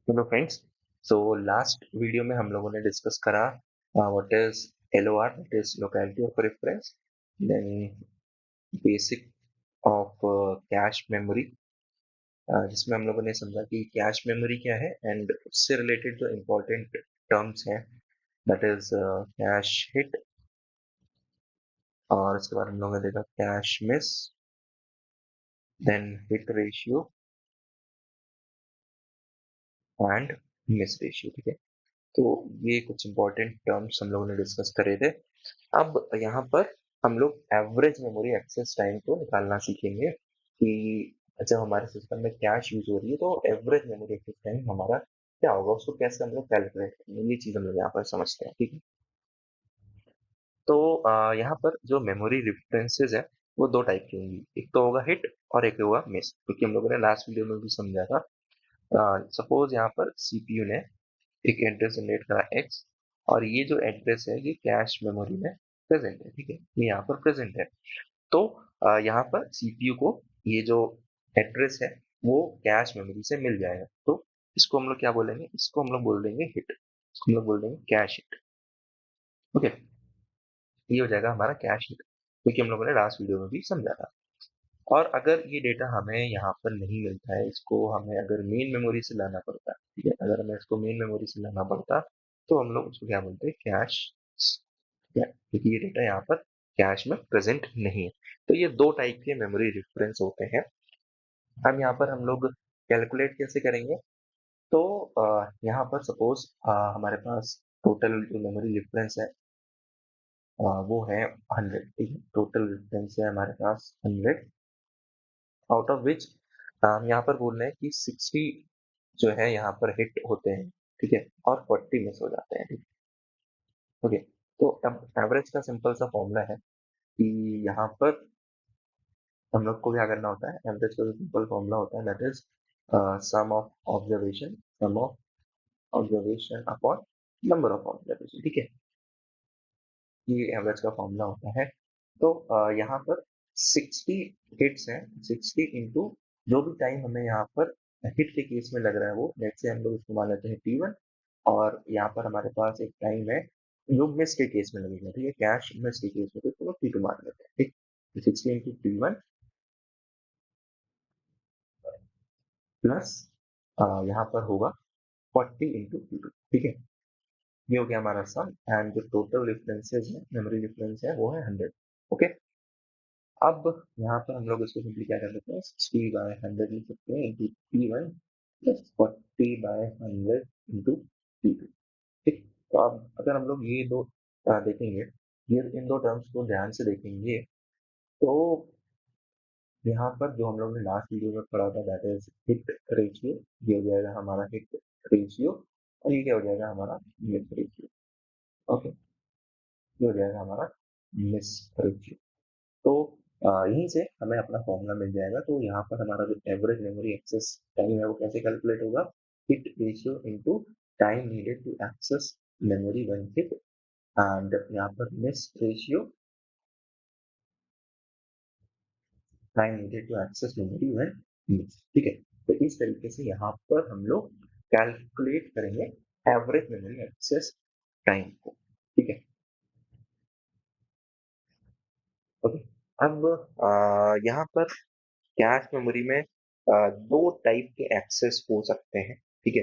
Hello friends. So last video में हम लोगों ने डिस्कस करा what is LOR, that is locality of reference, then basic of cache memory, जिसमें हम लोगों ने समझा कि कैश मेमोरी क्या है एंड उससे रिलेटेड जो इम्पोर्टेंट टर्म्स हैं दैट इज कैश हिट, और उसके बाद हम लोगों ने देखा cache miss, then hit ratio and miss ratio. ठीक है, तो ये कुछ इम्पोर्टेंट टर्म्स हम लोगों ने डिस्कस करे थे। अब यहाँ पर हम लोग एवरेज मेमोरी एक्सेस टाइम को निकालना सीखेंगे कि जब हमारे सिस्टम में कैश यूज हो रही है तो एवरेज मेमोरी एक्सेस टाइम हमारा क्या होगा, उसको कैसे हम लोग कैलकुलेट करेंगे, ये चीज हम लोग यहाँ पर समझते हैं। ठीक है, तो यहाँ पर जो मेमोरी रेफरेंसेस है वो दो टाइप की होंगी, एक तो होगा हिट और एक होगा मिस, क्योंकि हम लोगों ने लास्ट वीडियो में भी समझा था। सपोज यहाँ पर सीपीयू ने एक एड्रेस जनरेट करा एक्स, और ये जो एड्रेस है ये कैश मेमोरी में प्रेजेंट है। ठीक है, ये यहाँ पर प्रेजेंट है। तो यहाँ पर सीपीयू को ये जो एड्रेस है वो कैश मेमोरी से मिल जाएगा, तो इसको हम लोग क्या बोलेंगे, इसको हम लोग बोल देंगे हिट, इसको हम लोग बोल देंगे कैश हिट। ओके, ये हो जाएगा हमारा कैश हिट, क्योंकि हम लोगों ने लास्ट वीडियो में भी समझा था। और अगर ये डेटा हमें यहाँ पर नहीं मिलता है, इसको हमें अगर मेन मेमोरी से लाना पड़ता है, ठीक है, अगर हमें इसको मेन मेमोरी से लाना पड़ता तो हम लोग उसको क्या बोलते हैं, कैश, क्योंकि ये डेटा यहाँ पर कैश में प्रेजेंट नहीं है। तो ये दो टाइप के मेमोरी रेफरेंस होते हैं। अब यहाँ पर हम लोग कैलकुलेट कैसे करेंगे, तो यहाँ पर सपोज हमारे पास टोटल जो मेमोरी रेफरेंस है वो है 100। ठीक है, टोटल रेफरेंस है हमारे पास 100, आउट ऑफ विच हम यहाँ पर बोल रहे हैं कि 60 जो है यहाँ पर हिट होते हैं। ठीक है, और 40 मिस हो जाते हैं। ठीक, ओके, तो एवरेज का सिंपल सा फॉर्मूला है कि यहाँ पर हम लोग को क्या करना होता है, एवरेज का जो सिंपल फॉर्मूला होता है that is sum of observation, sum of observation upon number of observation. ठीक है, ये एवरेज का फॉर्मूला होता है। तो यहाँ पर 60 हिट्स हैं, 60 इंटू जो भी टाइम हमें यहाँ पर हिट के केस में लग रहा है वो, जैसे हम लोग उसको मान लेते हैं T1, और यहाँ पर हमारे पास एक टाइम है जो मिस के केस में लगेगा। ठीक है, कैश मिस के केस में तो उसको T2 मान लेते हैं। ठीक, 60 इंटू T1 प्लस यहाँ पर होगा 40 इंटू T2। ठीक है, ये हो गया हमारा सम, एंड जो टोटल डिफरेंसेस है, मेमोरी डिफरेंस है वो है 100। ओके, अब यहाँ पर हम लोग इसको सिंपली क्या कर सकते हैं, 60/100 लिख सकते हैं into T1 plus 40/100 into T2। ठीक, तो अब अगर हम लोग ये दो देखेंगे, ये इन दो टर्म्स को ध्यान से देखेंगे, तो यहाँ पर जो हम लोग ने लास्ट वीडियो में पढ़ा था दैट इज हिट रेशियो, ये हो जाएगा हमारा हिट रेशियो, और ये क्या हो जाएगा हमारा मिस रेशियो। ओके, ये हो जाएगा हमारा मिस रेशियो। तो यहीं से हमें अपना फॉर्मूला मिल जाएगा। तो यहाँ पर हमारा जो एवरेज मेमोरी एक्सेस टाइम है वो कैसे कैलकुलेट होगा, hit ratio into time needed to access memory when hit, and यहाँ पर miss ratio, time needed to access memory when miss. ठीक है, तो इस तरीके से यहाँ पर हम लोग कैलकुलेट करेंगे एवरेज मेमोरी एक्सेस टाइम को। ठीक है, ओके। अब यहाँ पर कैश मेमोरी में दो टाइप के एक्सेस हो सकते हैं। ठीक है,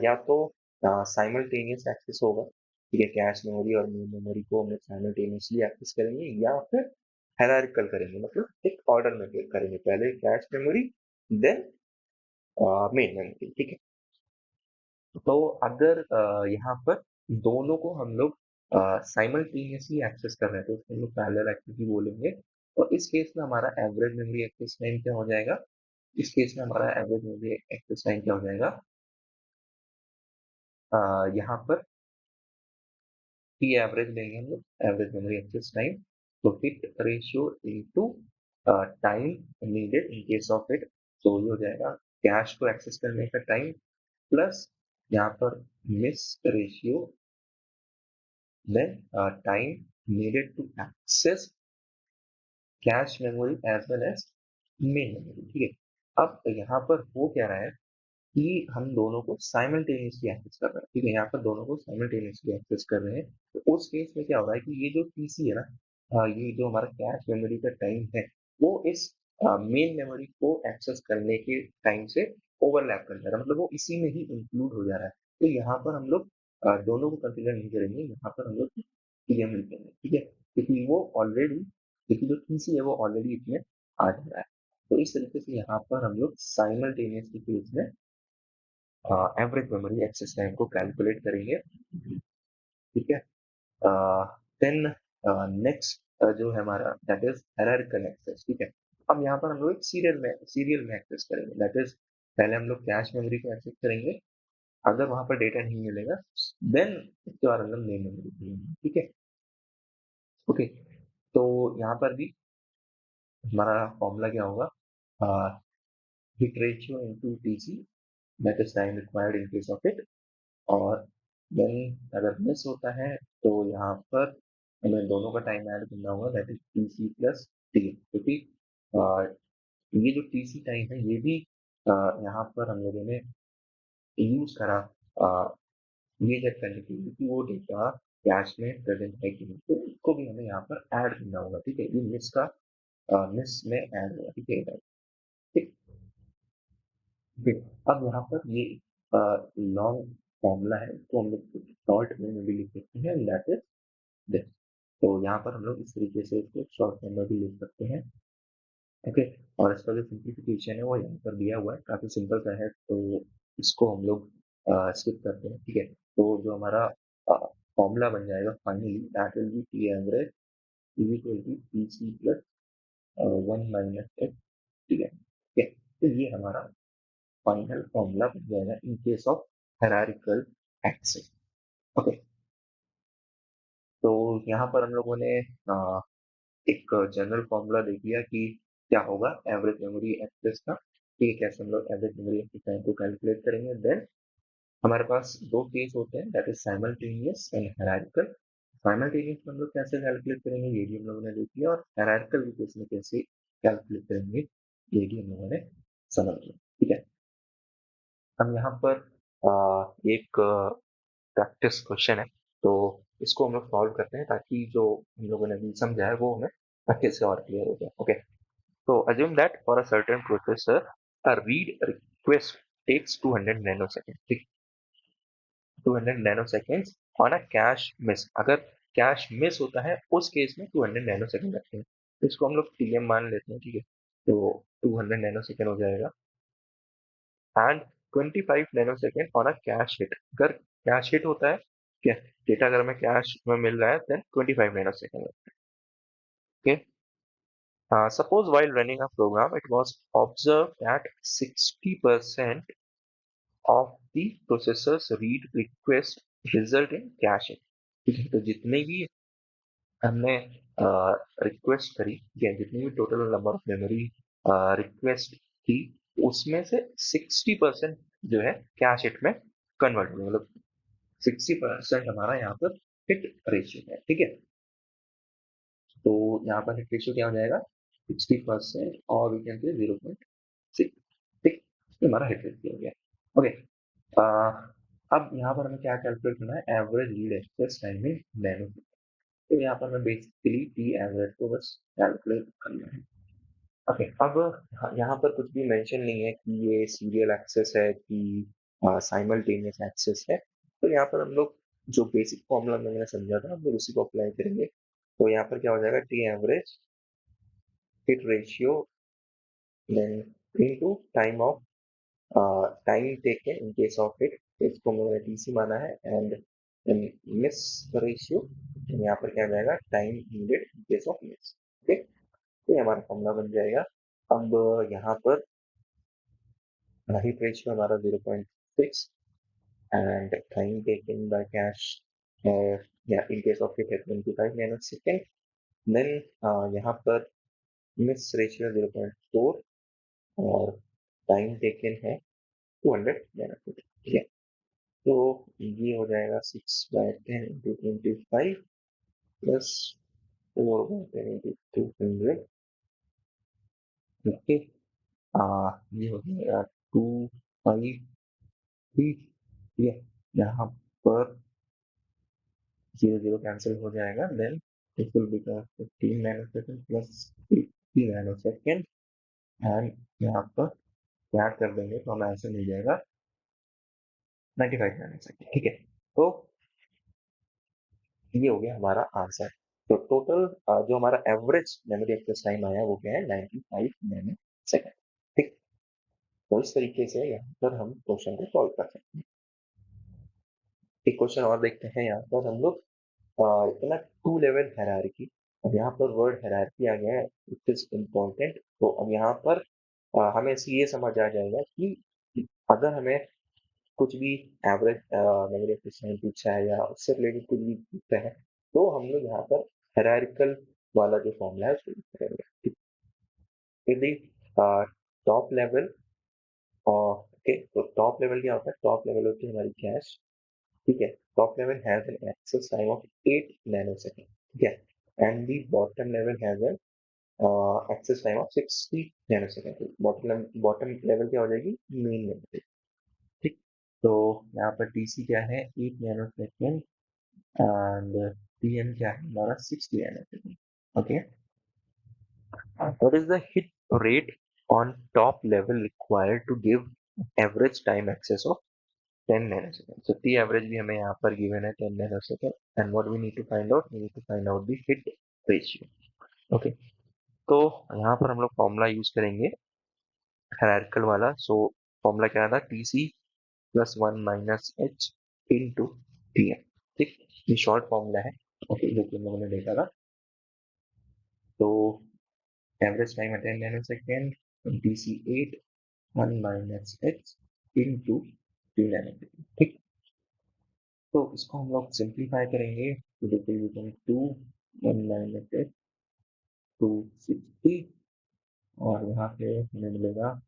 या तो साइमल्टेनियस एक्सेस होगा, ठीक है, कैश मेमोरी और मेन मेमोरी को हम साइमल्टेनियसली एक्सेस करेंगे, या फिर हायरार्किकल करेंगे, मतलब एक ऑर्डर में करेंगे, पहले cache memory then main memory. ठीक है, तो अगर यहाँ पर दोनों को हम लोग साइमल्टेनियसली एक्सेस कर रहे हैं तो उसको हम लोग पैरेलल एक्सेस भी बोलेंगे। तो इस केस में हमारा एवरेज मेमोरी एक्सेस टाइम क्या हो जाएगा, इस केस में हमारा एवरेज मेमोरी एक्सेस टाइम क्या हो जाएगा, यहाँ पर टी एवरेज लेंगे हम लोग, एवरेज मेमोरी एक्सेस टाइम, तो hit ratio into time needed in case of hit, तो ये हो जाएगा कैश को एक्सेस करने का टाइम प्लस यहाँ पर miss ratio, then time needed to access cache memory as well as main memory. ठीक है, अब यहाँ पर हो क्या रहा है, कि हम दोनों को साइमल्टेनियसली एक्सेस कर रहे हैं, ठीक है, यहाँ पर दोनों को साइमल्टेनियसली एक्सेस कर रहे हैं। तो उस केस में क्या हो रहा है कि ये जो पीसी है ना, ये जो हमारा कैश मेमोरी का टाइम है, वो इस मेन मेमोरी को एक्सेस करने के टाइम से ओवरलैप कर जा रहा है, मतलब वो इसी में ही इंक्लूड हो जा रहा है। तो यहाँ पर हम लोग दोनों को कंसिडर नहीं करेंगे, यहाँ पर हम लोग पीएम लिखेंगे, ठीक है, क्योंकि वो ऑलरेडी, क्योंकि जो पीसी है वो ऑलरेडी इसमें आ जा रहा है। तो इस तरीके से यहाँ पर हम लोग साइमल्टेनियसली केस में एवरेज मेमोरी एक्सेस टाइम को कैलकुलेट करेंगे, ठीक है। देन नेक्स्ट जो है हमारा दैट इज हायरार्किकल एक्सेस, ठीक है। अब यहाँ पर हम लोग सीरियल में एक्सेस करेंगे, दैट इज पहले हम लोग कैश मेमोरी को एक्सेस करेंगे, अगर वहां पर डेटा नहीं मिलेगा देन उसके बाद हम लोग मेन मेमोरी करेंगे, ठीक है। ओके, तो यहाँ पर भी हमारा फॉर्मूला क्या होगा, hit ratio into TC, that is time required in case of it. और देन अगर मिस होता है तो यहाँ पर हमें दोनों का टाइम ऐड करना होगा, that is T C plus T, क्योंकि ये जो टी सी टाइम है ये भी यहाँ पर हम लोगों ने यूज करा अ, ये चेक करने के लिए कि वो डेटा कैश में प्रेजेंट है कि नहीं, तो उसको भी हमें यहाँ पर ऐड करना होगा, ठीक है, ये मिस में ऐड होगा, ठीक है। ठीक, ठीक। अब यहाँ पर ये लॉन्ग फॉर्मूला है, इसको हम लोग शॉर्ट में भी लिख सकते हैं, दैट इज दिस। तो यहाँ पर हम लोग इस तरीके से इसको शॉर्ट फॉर्म में भी लिख सकते हैं, ओके। और इसका जो सिंप्लीफिकेशन है वो यहाँ पर दिया हुआ है, काफी सिंपल सा है, तो इसको हम लोग स्किप करते हैं, ठीक है। तो जो हमारा फॉर्मूला बन जाएगा finally, that will be T average is equal to P C plus 1 - x, ठीक है, ठीक है। तो ये हमारा फाइनल फॉर्मूला बन जाएगा in case of hierarchical access, okay. तो यहाँ पर हम लोगों ने एक जनरल फॉर्मूला देख लिया कि क्या होगा एवरेज मेमोरी एक्सेस का, ठीक है, कैसे हम लोग एवरेज मेमोरी एक्सेस टाइम को कैलकुलेट करेंगे। देन हमारे पास दो केस होते हैं, that is simultaneous and hierarchical. Simultaneous में हम लोग कैसे कैलकुलेट करेंगे ये भी हम लोगों ने देख लिया, और हायरार्किकल के केस में कैसे कैलकुलेट करेंगे ये भी हम लोगों ने समझ लिया, ठीक है। हम यहाँ पर एक प्रैक्टिस क्वेश्चन है, तो इसको हम लोग सॉल्व करते हैं ताकि जो हम लोगों ने अभी समझा है वो हमें अच्छे से और क्लियर हो जाए, okay. So assume that for a certain processor, a read request takes 200 nanoseconds. ठीक, 200 nanoseconds on a cache miss. अगर कैश मिस होता है उस केस में 200 नैनोसेकंड लगते हैं, तो इसको हम लोग टीएम मान लेते हैं, ठीक है। तो 200 नैनोसेकंड हो जाएगा, and 25 nanosecond on a cache hit. अगर कैश हिट होता है, क्या डेटा अगर हमें कैश में मिल रहा है, then 25 nanosecond, okay. Suppose while running a program, it was observed that 60% of the processor's read request result in caching, ठीक है। तो जितने भी हमने रिक्वेस्ट करी, या जितनी भी total number of memory request की, उसमें से 60% जो है कैश हिट में कन्वर्ट हुआ, मतलब 60% हमारा यहाँ पर हिट रेशियो है, ठीक है। तो यहाँ पर हिट रेशियो क्या हो जाएगा, 60% और वी कैन से 0.6, ठीक, ये हमारा हिट रेशियो हो गया, ओके। अब यहाँ पर हमें क्या कैलकुलेट करना है, average read access time in nano. तो यहाँ पर हमें बेसिकली टी एवरेज को बस कैलकुलेट करना है, ओके। अब यहाँ पर कुछ भी मेंशन नहीं है कि ये सीरियल एक्सेस है कि साइमल्टेनियस एक्सेस है, तो यहाँ पर हम लोग जो बेसिक फॉर्मूला मैंने समझा था हम लोग उसी को अप्लाई करेंगे। तो यहाँ पर क्या हो जाएगा, T average hit ratio then into time of time taken in case of it, इसको मैंने टीसी माना है, एंड मिस रेशियो, यहाँ पर क्या आ जाएगा, time needed in case of miss, ठीक। तो ये हमारा फॉर्मूला बन जाएगा। अब यहाँ पर हिट रेशियो हमारा 0.6 and time taken by cash या इन केस ऑफ इट है 25 नैनो सेकेंड। देन यहाँ पर मिस रेशियो 0.4 और टाइम टेकन है 200 नैनो सेकेंड, ठीक है। तो ये हो जाएगा 6/10 × 25 प्लस 4/10 × 200, ओके। ये हो जाएगा 25 ठीक है, यहाँ पर 0 0 कैंसिल हो जाएगा, then it will become 15 nanosecond plus 80 nanosecond, and यहाँ पर ऐड कर देंगे तो हमें ऐसे मिल जाएगा 95 नैनोसेकंड। ठीक है, तो ये हो गया हमारा आंसर। तो टोटल जो हमारा एवरेज मेमोरी एक्सेस टाइम आया वो क्या है, 95 नैनो सेकंड। ठीक, तो इस तरीके से यहाँ पर हम क्वेश्चन को सॉल्व कर सकते हैं। एक क्वेश्चन और देखते हैं, यहाँ पर हम लोग इतना 2 लेवल हायरार्की, अब यहाँ पर वर्ड हायरार्की आ गया है, इट इज इम्पोर्टेंट। तो अब यहाँ पर हमें से ये समझ आ जाएगा कि अगर हमें कुछ भी एवरेज मेमोरी एक्सेस टाइम पूछा है या उससे रिलेटेड कुछ भी पूछा है, तो हम लोग यहाँ पर हायरार्किकल वाला जो फॉर्मूला है उसको यूज करेंगे। यदि टॉप लेवल, ओके, तो टॉप लेवल क्या होता है, टॉप लेवल होती है हमारी कैश। ठीक है, top level has an access time of 8 nanosecond. ठीक है, and the bottom level has an access time of 60 nanosecond. Bottom level क्या हो जाएगी, मेन मेमोरी। ठीक, तो यहाँ पर टीसी क्या है, 8 नैनोसेकंड, एंड टीएम क्या है हमारा, 60 nanosecond. Okay, what is the hit rate on top level required to give average time access of 10 nanoseconds? So T average भी हमें यहाँ पर given है 10 nanosecond, and what we need to find out, we need to find out the hit ratio. Okay, तो यहाँ पर हम लोग फॉर्मूला यूज करेंगे हायरार्किकल वाला। सो फॉर्मूला क्या था, T C plus 1 minus H into T M. ठीक, ये शॉर्ट फॉर्मूला है, ओके, जो कि हम लोगों ने देखा था। तो एवरेज टाइम है 10 nanosecond, T C 8, 1 minus H into 2 nanosecond. ठीक, तो इसको हम लोग सिंप्लीफाई करेंगे तो देखिए 2 1 माइनस एच 260, और यहाँ पे हमें मिलेगा,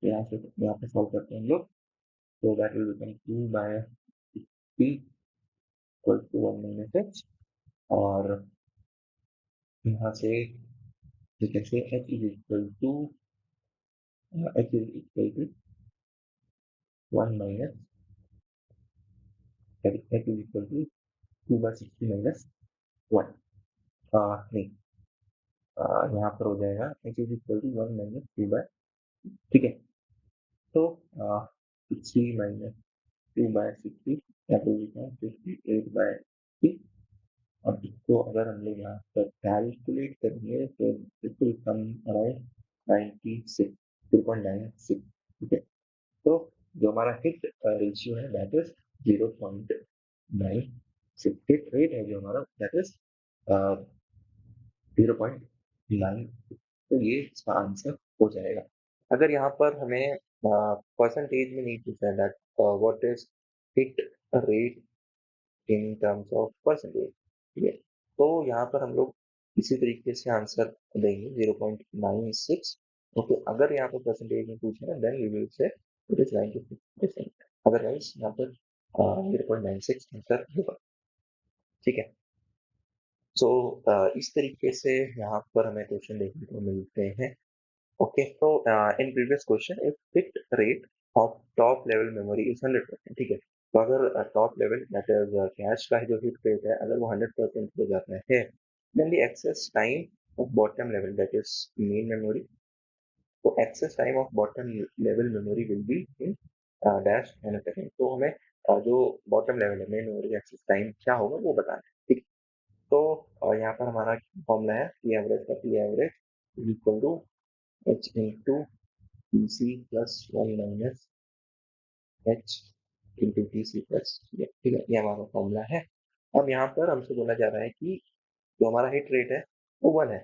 यहाँ से यहाँ पे सॉल्व करते हैं हम लोग, तो that will become 2 by 60 equal to 1 minus H, और यहाँ से कैसे H is equal to 1 minus H is equal to 2 by 60 minus 1, नहीं, यहाँ पर हो जाएगा H is equal to 1 minus 2 by, ठीक है, तो 60 minus 2 by 60 that will become 58 by 60, और इसको अगर हम लोग यहाँ पर कैलकुलेट करेंगे तो इट विल कम अराउंड 96, 2.96। ठीक है, तो जो हमारा हिट रेशियो है दैट इज 0.96, हिट रेट है जो हमारा दैट इज 0.9, तो ये इसका आंसर हो जाएगा। अगर यहाँ पर हमें परसेंटेज में नहीं पूछा है that what is hit rate in terms of percentage, ठीक है, तो यहाँ पर हम लोग इसी तरीके से आंसर देंगे 0.96। ओके, अगर यहाँ पर परसेंटेज में पूछे ना then we will say it is 96%, otherwise यहाँ पर 0.96 आंसर होगा। ठीक है, सो इस तरीके से यहाँ पर हमें क्वेश्चन देखने को मिलते हैं। ओके, तो in previous question if hit rate of top level memory is 100%, ठीक है, तो अगर top level that is cash का जो हिट रेट है अगर वो 100% हो जाता है, then the access time of bottom level that is main memory, तो access time of bottom level memory will be in dash nanosecond. तो हमें जो बॉटम लेवल है मेन मेमोरी एक्सेस टाइम क्या होगा वो बताना है। ठीक, तो यहाँ पर हमारा फॉर्मूला है पी एवरेज का, P average equal to H into TC plus 1 minus H into TC plus, ठीक है, ये हमारा फॉर्मूला है। अब यहाँ पर हमसे बोला जा रहा है कि जो हमारा हिट रेट है वो 1 है,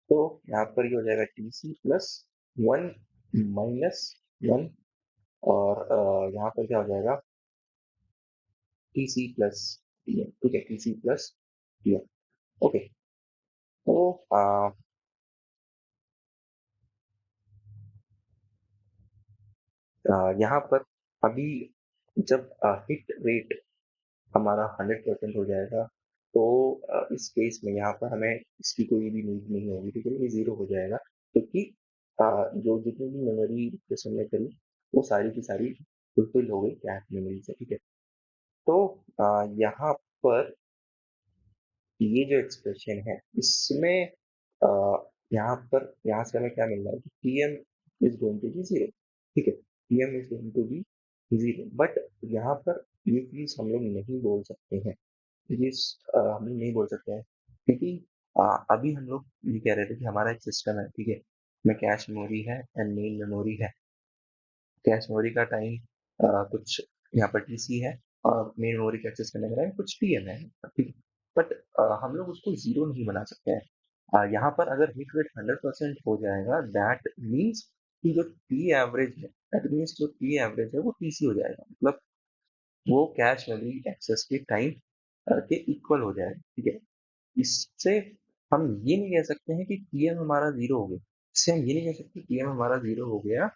तो यहाँ पर ये हो जाएगा टीसी प्लस 1 माइनस 1, और यहाँ पर क्या हो जाएगा टीसी प्लस टीएम। ठीक है, टीसी प्लस टीएम। ओके, तो यहाँ पर अभी जब हिट रेट हमारा 100% हो जाएगा, तो इस केस में यहाँ पर हमें इसकी कोई भी नीड नहीं होगी, ठीक है, ये 0 हो जाएगा, क्योंकि जो जितनी भी मेमोरी रिप्लेस हमने करी वो सारी की सारी फुलफिल हो गई कैश मेमोरी से, ठीक है। तो यहाँ पर ये जो एक्सप्रेशन है इसमें अ, यहाँ से हमें क्या मिल रहा है कि TM is going to be zero, ठीक है। TM is going to be zero, but यहाँ पर ये चीज हम लोग नहीं बोल सकते हैं। ये हम लोग नहीं बोल सकते हैं क्योंकि अभी हम लोग ये कह रहे थे कि हमारा एक सिस्टम है, ठीक है। में कैश मेमोरी है एंड मेन मेमोरी है। कैश मेमोरी का टाइम कुछ यहाँ पर टीसी है और मेन मेमोरी का एक्सेस करने का टाइम कुछ टीएम है, ठीक है। बट हम लोग उसको जीरो नहीं बना सकते हैं। यहाँ पर अगर हिट रेट 100% हो जाएगा, दैट मीन्स कि जो टी एवरेज है, दैट मीन्स जो टी एवरेज है वो टीसी हो जाएगा, मतलब वो कैश मेमोरी एक्सेस के टाइम के इक्वल हो जाएगा, ठीक है। इससे हम ये नहीं कह सकते हैं कि पीएम हमारा जीरो हो गया। इससे हम ये नहीं कह सकते पीएम हमारा जीरो हो गया,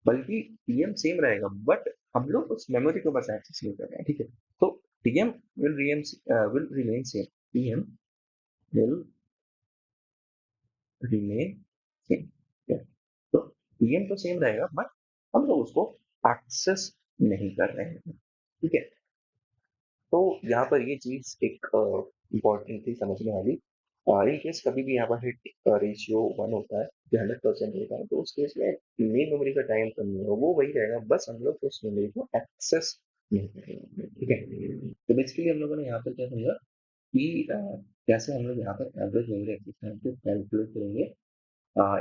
बल्कि पीएम सेम रहेगा, बट हम लोग उस मेमोरी को बस एक्सेस नहीं कर रहे हैं, ठीक है। तो PM will remain same, PM will remain same, ठीक है। तो पीएम तो सेम रहेगा, बट हम लोग उसको एक्सेस नहीं कर रहे हैं, ठीक है। तो यहाँ पर ये चीज एक इम्पोर्टेंट थी समझने वाली। इन केस कभी भी यहाँ पर हिट रेशियो 1 होता है, जो 100% होता है, तो उस केस में मेन मेमोरी का टाइम कम नहीं होगा, वो वही रहेगा, बस हम लोग उस मेमोरी को एक्सेस नहीं करेंगे, ठीक है। तो बेसिकली हम लोगों ने यहाँ पर क्या समझा कि कैसे हम लोग यहाँ पर एवरेज मेमोरी एक्सेस टाइम को कैलकुलेट करेंगे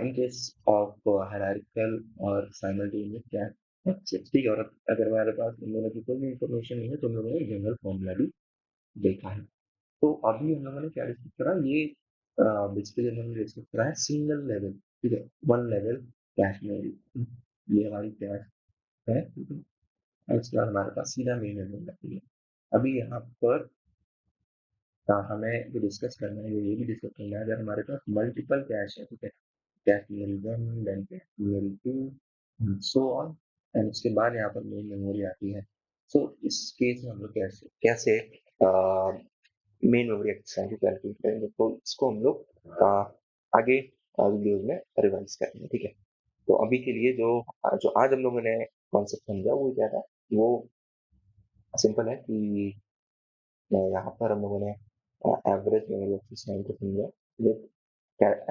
इन केस ऑफ हायरार्किकल और साइमल्टेनियस कैश एक्सेस, ठीक है। और अगर हमारे पास इन दोनों की कोई भी इंफॉर्मेशन नहीं है तो हम लोगों ने जनरल फॉर्मूला भी देखा है। तो अभी हम लोगों ने क्या डिस्कस करा, ये बेसिकली हम लोगों ने डिस्कस करा है सिंगल लेवल, ठीक है, वन लेवल कैश मेमोरी। ये हमारी कैश है, ठीक है। और इसके बाद हमारे पास सीधा मेन मेमोरी आती है। अभी यहाँ पर हमें जो डिस्कस करना है, ये भी डिस्कस करना है, अगर हमारे पास मल्टीपल कैश है, ठीक है, cache memory one, then cache memory two, so on, and उसके बाद यहाँ पर मेन मेमोरी आती है। सो इस केस में हम लोग कैसे कैसे मेन मेमोरी एक्सटेंशन को कैलकुलेट करेंगे, तो इसको हम लोग आगे वीडियोज में रिवाइज करेंगे, ठीक है। तो अभी के लिए जो जो आज हम लोगों ने कॉन्सेप्ट समझा वो क्या था, वो सिंपल है कि यहाँ पर हम लोगों ने एवरेज मेमोरी एक्सेस टाइम को समझा,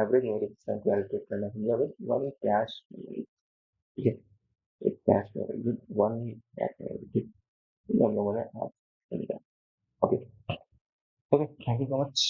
एवरेज मेमोरी एक्सेस टाइम को कैलकुलेट करना समझा विद वन कैश मेमोरी, ठीक है। एक cache memory with one cache memory, ठीक है, हम लोगों ने आज समझा। Okay, okay, thank you so much.